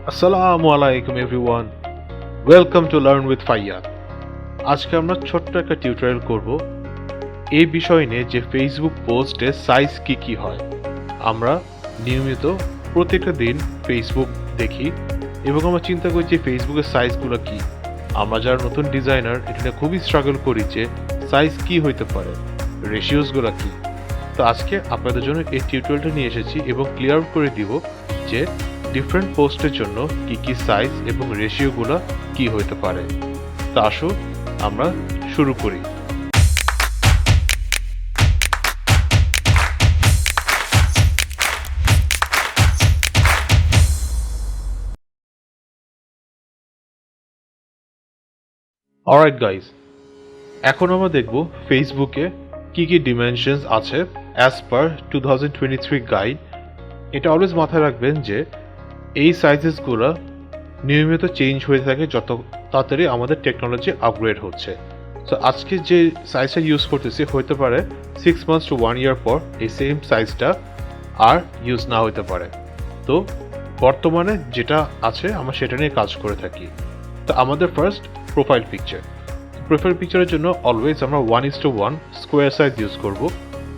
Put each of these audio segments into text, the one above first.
আসসালামু আলাইকুম everyone, welcome to learn with Faiyat. আজকে আমরা ছোট্ট একটা টিউটোরিয়াল করব এই বিষয় নিয়ে যে ফেসবুক পোস্টে সাইজ কি হয়। আমরা নিয়মিত প্রত্যেকটা দিন ফেসবুক দেখি এবং আমরা চিন্তা করি যে ফেসবুকের সাইজগুলো কি। আমরা যারা নতুন ডিজাইনার এটা নিয়ে খুবই স্ট্রাগল করি যে সাইজ কি হইতে পারে, রেশিওসগুলো কি। তো আজকে আপনাদের জন্য এই টিউটোরিয়ালটা নিয়ে এসেছি এবং ক্লিয়ার করে দিব যে ডিফারেন্ট পোস্টের জন্য কি সাইজ এবং রেশিওগুলো কি হতে পারে। তো আসো আমরা শুরু করি। অলরাইট গাইস, এখন আমরা দেখব ফেসবুকে কি ডিমেনশনস আছে অ্যাজ পার 2023 গাইড। এটা অলওয়েজ মাথায় রাখবেন যে এই সাইজেসগুলো নিয়মিত চেঞ্জ হয়ে থাকে যত তাড়াতাড়ি আমাদের টেকনোলজি আপগ্রেড হচ্ছে। সো আজকে যে সাইজটা ইউজ করতেছি হতে পারে 6 মান্থস টু 1 ইয়ার পর এই সেম সাইজটা আর ইউজ না হতে পারে। তো বর্তমানে যেটা আছে আমরা সেটা নিয়ে কাজ করে থাকি। তো আমাদের ফার্স্ট প্রোফাইল পিকচারের জন্য অলওয়েজ আমরা 1:1 স্কোয়ার সাইজ ইউজ করব।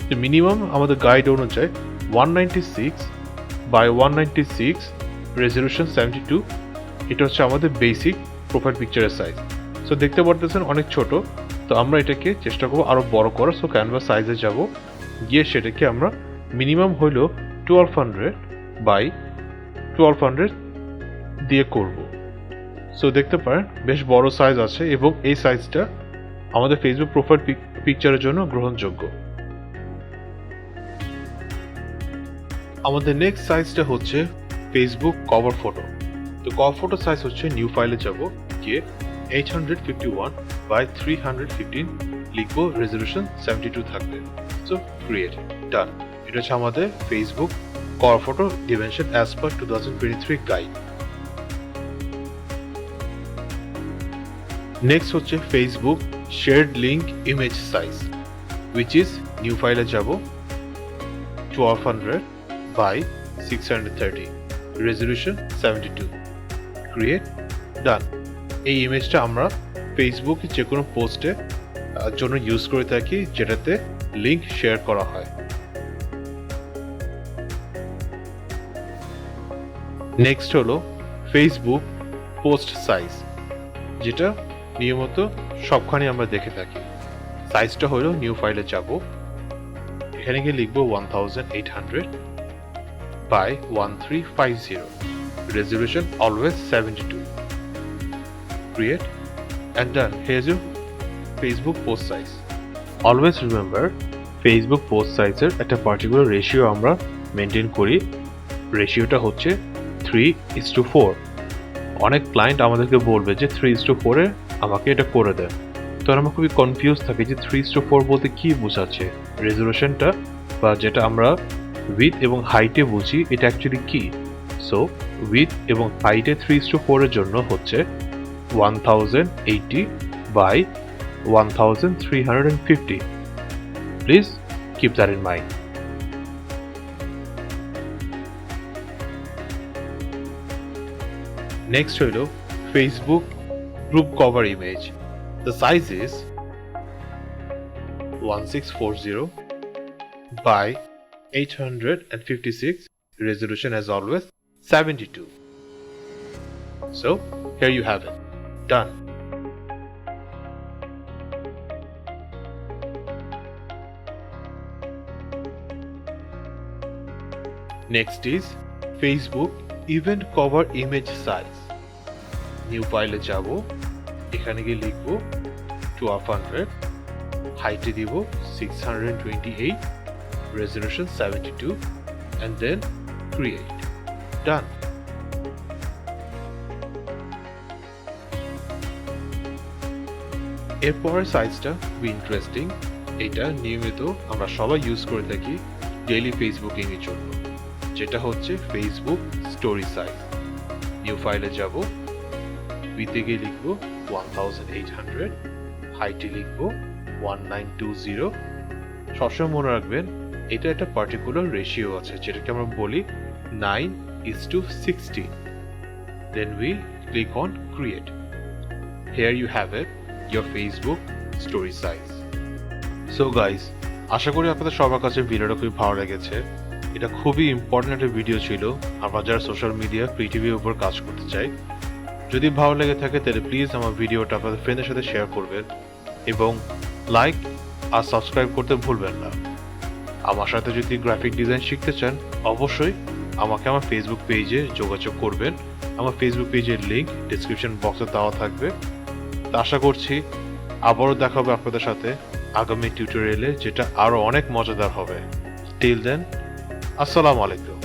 তো মিনিমাম আমাদের গাইড অনুযায়ী 196 বাই 196 রেজলিউশন 72, এটা হচ্ছে আমাদের বেসিক প্রোফাইল পিকচারের সাইজ। সো দেখতে পারতেছেন অনেক ছোট, তো আমরা এটাকে চেষ্টা করবো আরও বড় করার। সো ক্যানভাস সাইজে যাব, গিয়ে সেটাকে আমরা মিনিমাম হইলেও 1200 বাই 1200 দিয়ে করব। সো দেখতে পারেন বেশ বড় সাইজ আছে এবং এই সাইজটা আমাদের ফেসবুক প্রোফাইল পিকচারের জন্য গ্রহণযোগ্য। আমাদের নেক্সট সাইজটা হচ্ছে ফেসবুক কভার ফটো। তো কভার ফটো সাইজ হচ্ছে নিউ ফাইলে যাব, গিয়ে 851 বাই 315 লিখবো, রেজলিউশন 72 থাকবে। So create, done. এটা হচ্ছে আমাদের Facebook cover photo dimension as per 2023 guide. Next হচ্ছে Facebook shared link image size, which is new ফাইলে যাব, 1200 বাই 630, রেজলিউশন 72, ক্রিয়েট, ডান। এই ইমেজটা আমরা ফেসবুকে যে কোনো পোস্টের জন্য ইউজ করে থাকি যেটাতে লিঙ্ক শেয়ার করা হয়। নেক্সট হলো ফেসবুক পোস্ট সাইজ, যেটা নিয়মিত সবখানে আমরা দেখে থাকি। সাইজটা হলো নিউ ফাইলে যাব, এখানে গিয়ে লিখবো 1800 by 1350, resolution always 72, create and done. Here's your Facebook post size. Always remember Facebook post size এর একটা পার্টিকুলার রেশিও আমরা মেনটেন করি। রেশিওটা হচ্ছে 3:4। অনেক ক্লায়েন্ট আমাদেরকে বলবে যে 3:4 এ আমাকে এটা করে দেন। তো আমরা খুবই কনফিউজ থাকি যে 3:4 বলতে কি বোঝাচ্ছে, রেজলিউশনটা বা যেটা আমরা উইথ এবং হাইটে বুঝি এটা অ্যাকচুয়ালি কি। সো উইথ এবং হাইটে 3:4 এর জন্য হচ্ছে 1080 by 1350. Please keep that in mind. Next হলো Facebook group cover image. The size is 1640 by 856, resolution as always 72. So here you have it. Done. Next is Facebook event cover image size. New file এ যাব, এখানে গিয়ে লিখব 1200, height এ দিব 628, resolution 72, and then create. Done. এরপরের সাইজটা খুবই interesting. এটা নিয়মিত আমরা সবাই ইউজ করে থাকি ডেইলি ফেসবুকিং এর জন্য, যেটা হচ্ছে ফেসবুক স্টোরি সাইজ। নিউ ফাইলে যাব, উইথে গিয়ে লিখব 1800, হাইটে লিখব 1920। সবসময় মনে রাখবেন এটা একটা পার্টিকুলার রেশিও আছে যেটাকে আমরা বলি 9:16। Then we click on create. Here you have it, your Facebook story size. So guys, আশা করি আপনাদের সবার কাছে ভিডিওটা খুবই ভালো লেগেছে। এটা খুবই ইম্পর্টেন্ট একটা ভিডিও ছিল আমরা যারা সোশ্যাল মিডিয়া ক্রিয়েটিভিটির উপর কাজ করতে চাই। যদি ভালো লেগে থাকে তাহলে প্লিজ আমার ভিডিওটা আপনাদের ফ্রেন্ডের সাথে শেয়ার করবেন এবং লাইক আর সাবস্ক্রাইব করতে ভুলবেন না। আমার সাথে যদি গ্রাফিক ডিজাইন শিখতে চান অবশ্যই আমাকে আমার ফেসবুক পেজে যোগাযোগ করবেন। আমার ফেসবুক পেজের লিংক ডেসক্রিপশন বক্সে দেওয়া থাকবে। তা আশা করছি আবারও দেখা হবে আপনাদের সাথে আগামী টিউটোরিয়ালে, যেটা আরও অনেক মজাদার হবে। টিল দেন, আসসালামু আলাইকুম।